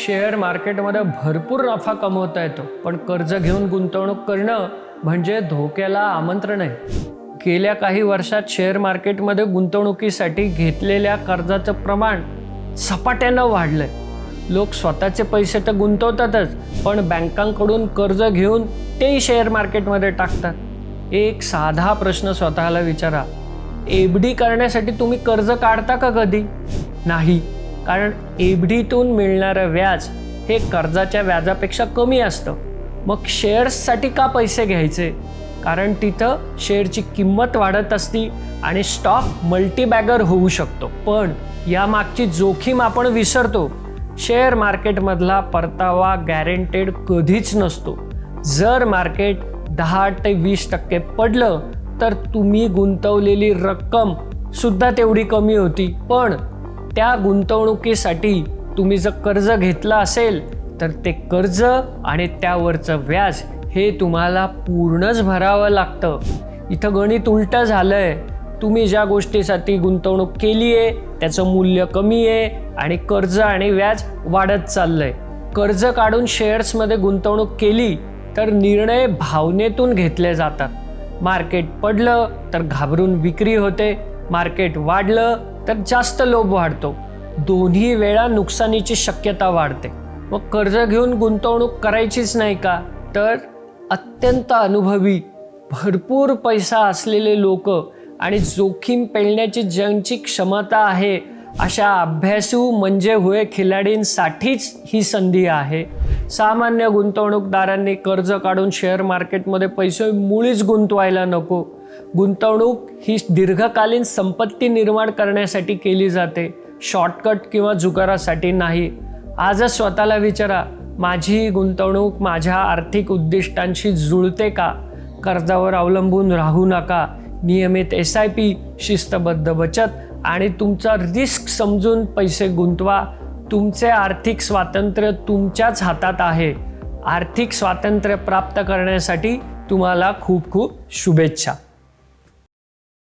Share मार्केटमध्ये भरपूर नफा कमवता येतो, पण कर्ज घेऊन गुंतवणूक करणं म्हणजे धोक्याला आमंत्रण आहे. गेल्या काही वर्षात शेअर मार्केटमध्ये गुंतवणुकीसाठी घेतलेल्या कर्जाचं प्रमाण झपाट्यानं वाढलंय. लोक स्वतःचे पैसे तर गुंतवतातच, पण बँकांकडून कर्ज घेऊन तेही शेअर मार्केटमध्ये टाकतात. एक साधा प्रश्न स्वतःला विचारा, एफडी करण्यासाठी तुम्ही कर्ज काढता का कधी? नाही, कारण एफडीतून मिळणारं व्याज हे कर्जाच्या व्याजापेक्षा कमी असतं. मग शेअर्ससाठी का पैसे घ्यायचे? कारण तिथं शेअरची किंमत वाढत असती आणि स्टॉक मल्टीबॅगर होऊ शकतो. पण यामागची जोखीम आपण विसरतो. शेअर मार्केटमधला परतावा गॅरंटेड कधीच नसतो. जर मार्केट 10 ते 20% पडलं तर तुम्ही गुंतवलेली रक्कम सुद्धा तेवढी कमी होती. पण त्या गुंतवणुकीसाठी तुम्ही जर कर्ज घेतलं असेल तर ते कर्ज आणि त्यावरचं व्याज हे तुम्हाला पूर्णच भरावं लागतं. इथं गणित उलटं झालंय. तुम्ही ज्या गोष्टीसाठी गुंतवणूक केली आहे त्याचं मूल्य कमी आहे आणि कर्ज आणि व्याज वाढत चाललंय. कर्ज काढून शेअर्समध्ये गुंतवणूक केली तर निर्णय भावनेतून घेतले जातात. मार्केट पडलं तर घाबरून विक्री होते, मार्केट वाढलं तर जास्त लोभ वाढतो. दोन्ही वेळा नुकसानीची शक्यता वाढते. मग कर्ज घेऊन गुंतवणूक करायचीच नाही का? तर अत्यंत अनुभवी, भरपूर पैसा असलेले लोक आणि जोखीम पेलण्याची ज्यांची क्षमता आहे अशा अभ्यासू म्हणजे हुए खिलाडींसाठीच ही संधी आहे. सामान्य गुंतवणूकदारांनी कर्ज काढून शेअर मार्केटमध्ये पैसे मुळीच गुंतवायला नको. गुंतवणूक ही दीर्घकालीन संपत्ती निर्माण करण्यासाठी केली जाते, शॉर्टकट किंवा जुगारासाठी नाही. आजच स्वतःला विचारा, माझी गुंतवणूक माझ्या आर्थिक उद्दिष्टांशी जुळते का? कर्जावर अवलंबून राहू नका. नियमित SIP, शिस्तबद्ध बचत आणि तुमचा रिस्क समजून पैसे गुंतवा. तुमचे आर्थिक स्वातंत्र्य तुमच्याच हातात आहे. आर्थिक स्वातंत्र्य प्राप्त करण्यासाठी तुम्हाला खूप खूप शुभेच्छा.